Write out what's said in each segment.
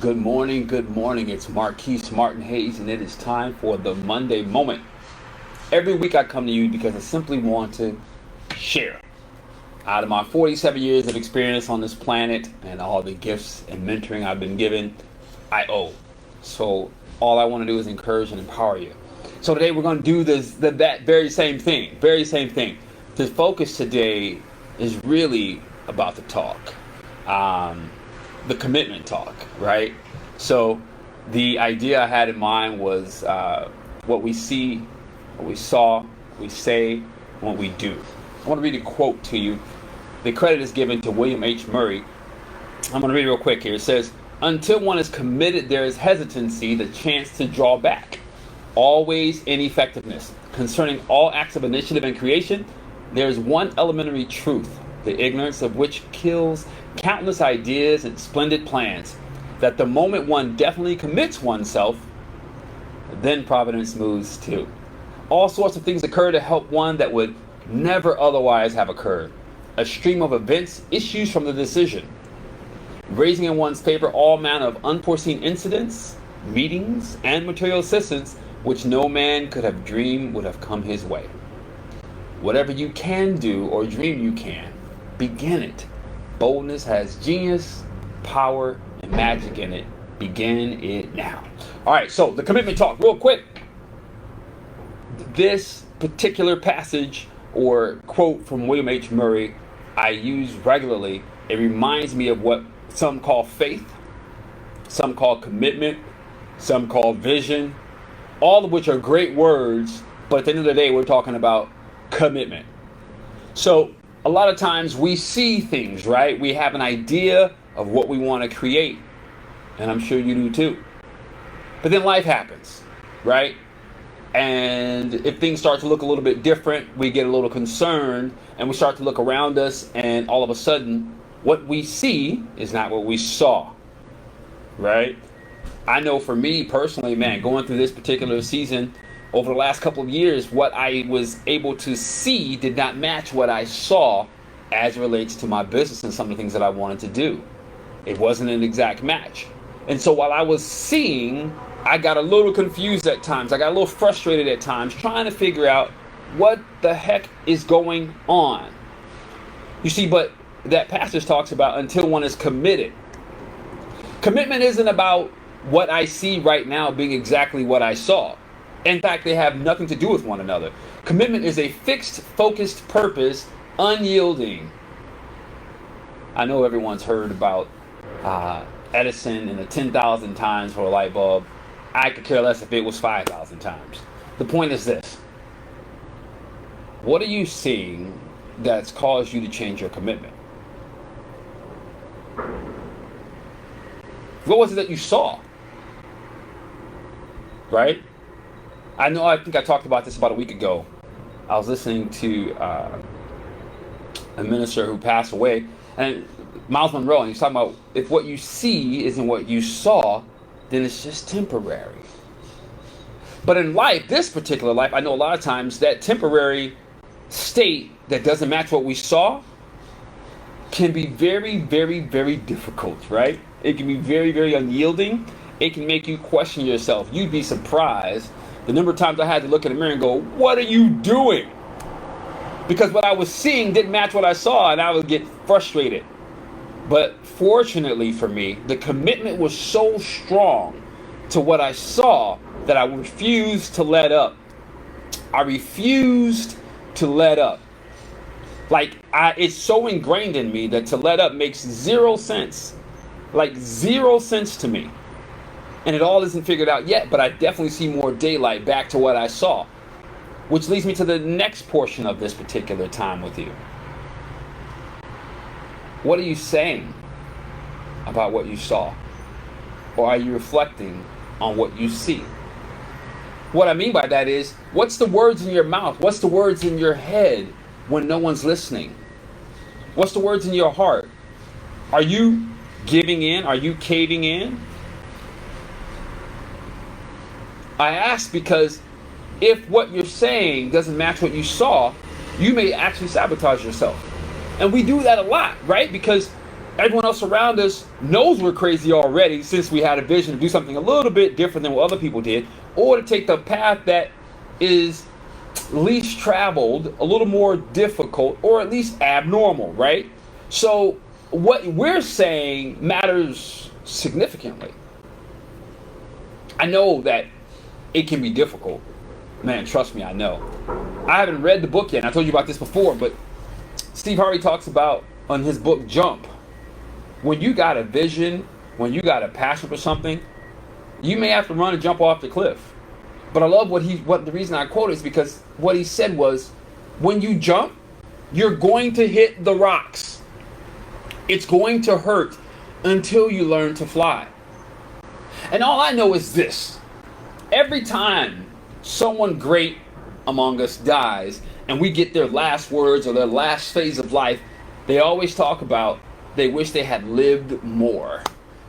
Good morning, good morning. It's Marquise Martin Hayes, and it is time for the Monday Moment. Every week I come to you because I simply want to share. Out of my 47 years of experience on this planet and all the gifts and mentoring I've been given, I owe. So all I want to do is encourage and empower you. So today we're going to do that very same thing. The focus today is really about the talk. The commitment talk, right? So the idea I had in mind was what we see, what we saw, what we say, and what we do. I want to read a quote to you. The credit is given to William H. Murray. I'm going to read it real quick here. It says, "Until one is committed, there is hesitancy, the chance to draw back. Always ineffectiveness. Concerning all acts of initiative and creation, there is one elementary truth, the ignorance of which kills countless ideas and splendid plans, that the moment one definitely commits oneself, then providence moves too. All sorts of things occur to help one that would never otherwise have occurred. A stream of events issues from the decision, raising in one's favor all manner of unforeseen incidents, meetings, and material assistance which no man could have dreamed would have come his way. Whatever you can do or dream you can, begin it. Boldness has genius, power, and magic in it. Begin it now." All right, so the commitment talk, real quick. This particular passage or quote from William H. Murray I use regularly. It reminds me of what some call faith, some call commitment, some call vision, all of which are great words, but at the end of the day, we're talking about commitment. So a lot of times we see things, right? We have an idea of what we want to create, and I'm sure you do too. But then life happens, right? And if things start to look a little bit different, we get a little concerned, and we start to look around us, and all of a sudden, what we see is not what we saw, right? I know for me personally, man, going through this particular season, over the last couple of years, what I was able to see did not match what I saw as it relates to my business and some of the things that I wanted to do. It wasn't an exact match. And so while I was seeing, I got a little confused at times. I got a little frustrated at times trying to figure out what the heck is going on. You see, but that passage talks about until one is committed. Commitment isn't about what I see right now being exactly what I saw. In fact, they have nothing to do with one another. Commitment is a fixed, focused purpose, unyielding. I know everyone's heard about Edison and the 10,000 times for a light bulb. I could care less if it was 5,000 times. The point is this. What are you seeing that's caused you to change your commitment? What was it that you saw? Right? I think I talked about this about a week ago. I was listening to a minister who passed away, and Miles Monroe, and he's talking about if what you see isn't what you saw, then it's just temporary. But in life, this particular life, I know a lot of times that temporary state that doesn't match what we saw can be very, very, very difficult, right? It can be very, very unyielding. It can make you question yourself. You'd be surprised the number of times I had to look in the mirror and go, "What are you doing?" Because what I was seeing didn't match what I saw, and I would get frustrated. But fortunately for me, the commitment was so strong to what I saw that I refused to let up. I refused to let up. It's so ingrained in me that to let up makes zero sense. Like zero sense to me. And it all isn't figured out yet, but I definitely see more daylight back to what I saw. Which leads me to the next portion of this particular time with you. What are you saying about what you saw? Or are you reflecting on what you see? What I mean by that is, what's the words in your mouth? What's the words in your head when no one's listening? What's the words in your heart? Are you giving in? Are you caving in? I ask because if what you're saying doesn't match what you saw, you may actually sabotage yourself. And we do that a lot, right? Because Everyone else around us knows we're crazy already, since we had a vision to do something a little bit different than what other people did, or to take the path that is least traveled, a little more difficult, or at least abnormal, right? So what we're saying matters significantly. I know that it can be difficult. Man, trust me, I know. I haven't read the book yet, and I told you about this before, but Steve Harvey talks about on his book Jump, when you got a vision, when you got a passion for something, you may have to run and jump off the cliff. But I love what the reason I quote is because what he said was, when you jump, you're going to hit the rocks. It's going to hurt until you learn to fly. And all I know is this: every time someone great among us dies and we get their last words or their last phase of life, they always talk about they wish they had lived more.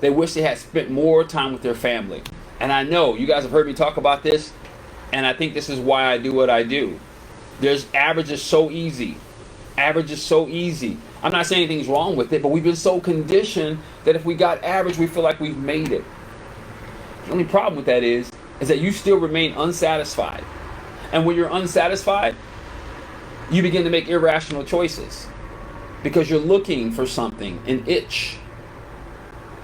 They wish they had spent more time with their family. And I know you guys have heard me talk about this, and I think this is why I do what I do. Average is so easy. Average is so easy. I'm not saying anything's wrong with it, but we've been so conditioned that if we got average, we feel like we've made it. The only problem with that is that you still remain unsatisfied. And when you're unsatisfied, you begin to make irrational choices because you're looking for something, an itch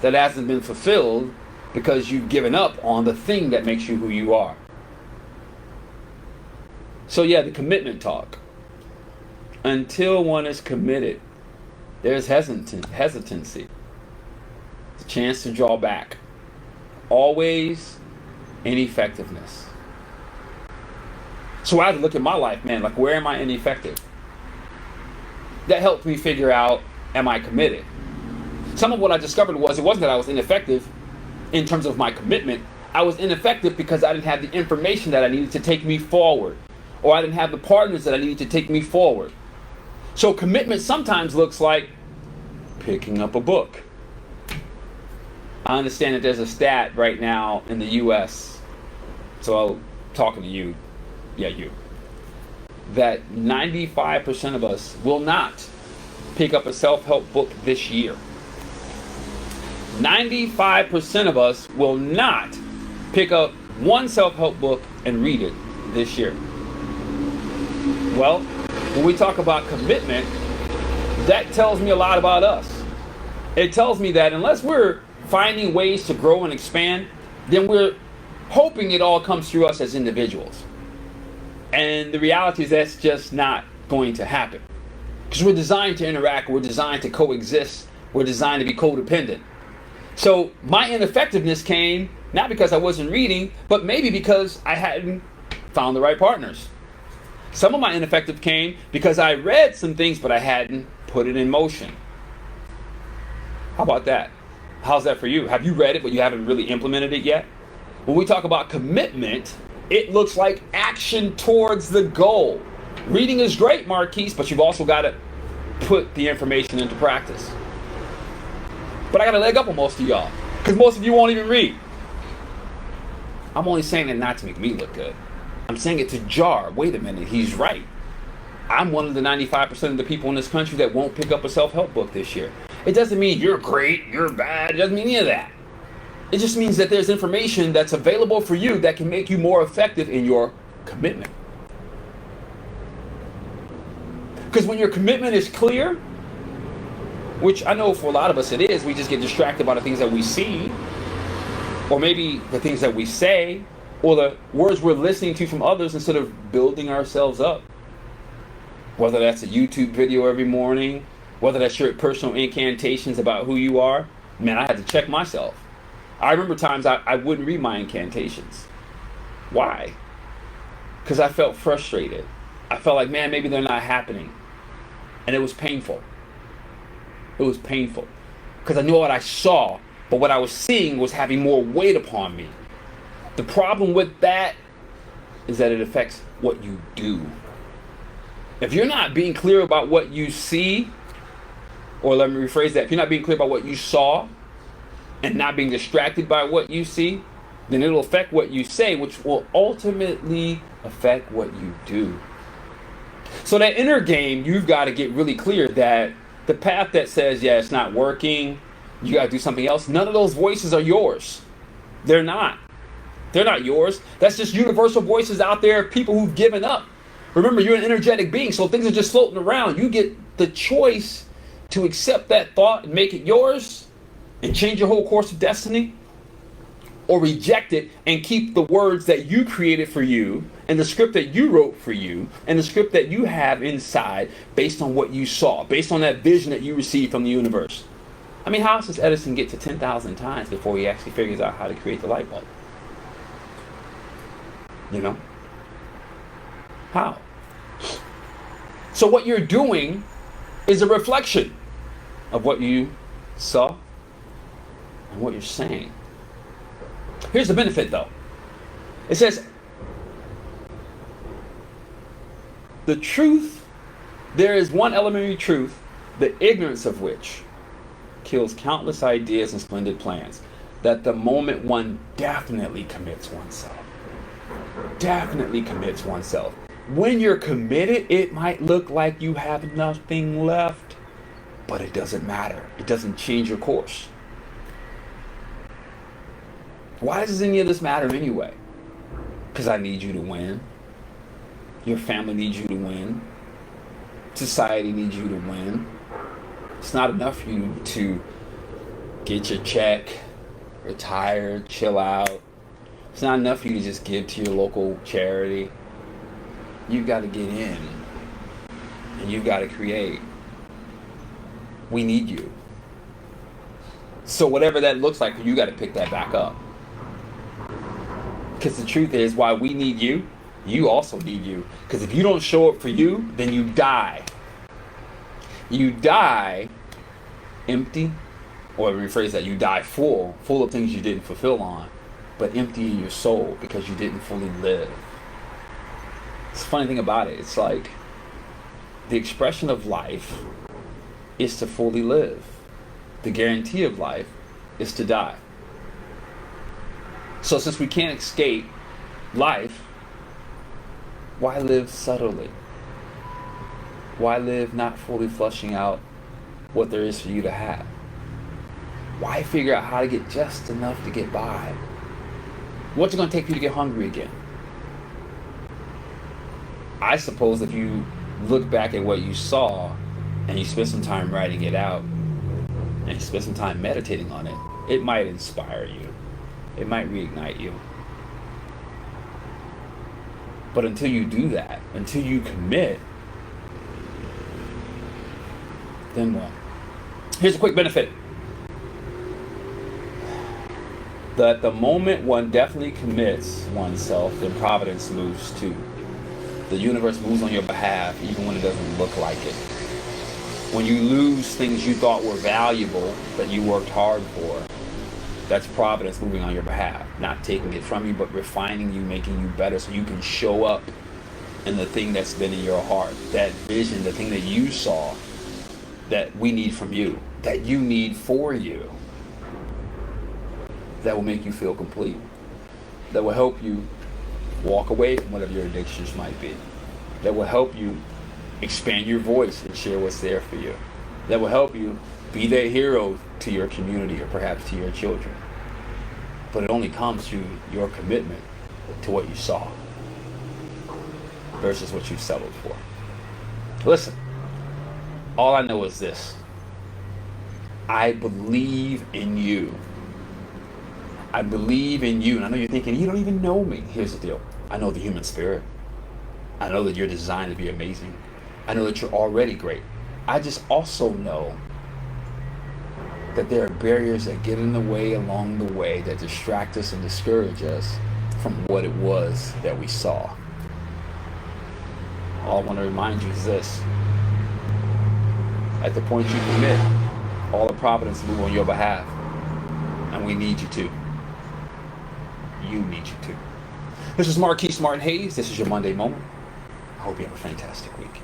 that hasn't been fulfilled because you've given up on the thing that makes you who you are. So yeah, the commitment talk. Until one is committed, there's hesitancy. It's a chance to draw back. Always ineffectiveness. So I had to look at my life, man, like, where am I ineffective? That helped me figure out, am I committed? Some of what I discovered was, it wasn't that I was ineffective in terms of my commitment. I was ineffective because I didn't have the information that I needed to take me forward, or I didn't have the partners that I needed to take me forward. So commitment sometimes looks like picking up a book. I understand that there's a stat right now in the US, so I'm talking to you, that 95% of us will not pick up a self-help book this year. 95% of us will not pick up one self-help book and read it this year. Well, when we talk about commitment, that tells me a lot about us. It tells me that unless we're finding ways to grow and expand, then we're hoping it all comes through us as individuals. And the reality is that's just not going to happen. Because we're designed to interact, we're designed to coexist, we're designed to be codependent. So my ineffectiveness came not because I wasn't reading, but maybe because I hadn't found the right partners. Some of my ineffective came because I read some things, but I hadn't put it in motion. How about that? How's that for you? Have you read it, but you haven't really implemented it yet? When we talk about commitment, it looks like action towards the goal. Reading is great, Marquise, but you've also got to put the information into practice. But I got a leg up on most of y'all, because most of you won't even read. I'm only saying that not to make me look good. I'm saying it to jar. Wait a minute, he's right. I'm one of the 95% of the people in this country that won't pick up a self-help book this year. It doesn't mean you're great, you're bad. It doesn't mean any of that. It just means that there's information that's available for you that can make you more effective in your commitment. Because when your commitment is clear, which I know for a lot of us it is, we just get distracted by the things that we see, or maybe the things that we say, or the words we're listening to from others instead of building ourselves up. Whether that's a YouTube video every morning, whether that's your personal incantations about who you are, man, I had to check myself. I remember times I wouldn't read my incantations. Why? Because I felt frustrated. I felt like, man, maybe they're not happening. And it was painful. It was painful. Because I knew what I saw, but what I was seeing was having more weight upon me. The problem with that is that it affects what you do. If you're not being clear about what you see, or let me rephrase that, if you're not being clear about what you saw, and not being distracted by what you see, then it'll affect what you say, which will ultimately affect what you do. So that inner game, you've got to get really clear that The path that says, yeah, it's not working, you got to do something else, none of those voices are yours. They're not. They're not yours. That's just universal voices out there, people who've given up. Remember, you're an energetic being, so things are just floating around. You get the choice to accept that thought and make it yours and change your whole course of destiny, or reject it and keep the words that you created for you and the script that you wrote for you and the script that you have inside based on what you saw, based on that vision that you received from the universe. I mean, how else does Edison get to 10,000 times before he actually figures out how to create the light bulb? You know? How? So what you're doing is a reflection of what you saw and what you're saying. Here's the benefit, though. It says, the truth, there is one elementary truth, the ignorance of which kills countless ideas and splendid plans, that the moment one definitely commits oneself. Definitely commits oneself. When you're committed, it might look like you have nothing left, but it doesn't matter. It doesn't change your course. Why does any of this matter anyway? Because I need you to win. Your family needs you to win. Society needs you to win. It's not enough for you to get your check, retire, chill out. It's not enough for you to just give to your local charity. You've got to get in. And you've got to create. We need you. So whatever that looks like, you got to pick that back up. Because the truth is, while we need you, you also need you. Because if you don't show up for you, then you die. You die empty, or rephrase that, you die full of things you didn't fulfill on, but empty in your soul because you didn't fully live. It's the funny thing about it, it's like the expression of life is to fully live. The guarantee of life is to die. So since we can't escape life, why live subtly? Why live not fully flushing out what there is for you to have? Why figure out how to get just enough to get by? What's it going to take for you to get hungry again? I suppose if you look back at what you saw and you spend some time writing it out and you spend some time meditating on it, it might inspire you. It might reignite you. But until you do that, until you commit, then what? Here's a quick benefit. That the moment one definitely commits oneself, then providence moves too. The universe moves on your behalf even when it doesn't look like it. When you lose things you thought were valuable that you worked hard for, that's providence moving on your behalf. Not taking it from you, but refining you, making you better so you can show up in the thing that's been in your heart. That vision, the thing that you saw that we need from you, that you need for you. That will make you feel complete. That will help you walk away from whatever your addictions might be. That will help you expand your voice and share what's there for you. That will help you be that hero to your community or perhaps to your children. But it only comes through your commitment to what you saw versus what you settled for. Listen, all I know is this. I believe in you. I believe in you. And I know you're thinking, you don't even know me. Here's the deal. I know the human spirit. I know that you're designed to be amazing. I know that you're already great. I just also know that there are barriers that get in the way along the way that distract us and discourage us from what it was that we saw. All I want to remind you is this. At the point you commit, all the providence move on your behalf. And we need you to. You need you to. This is Marquise Martin Hayes. This is your Monday Moment. I hope you have a fantastic week.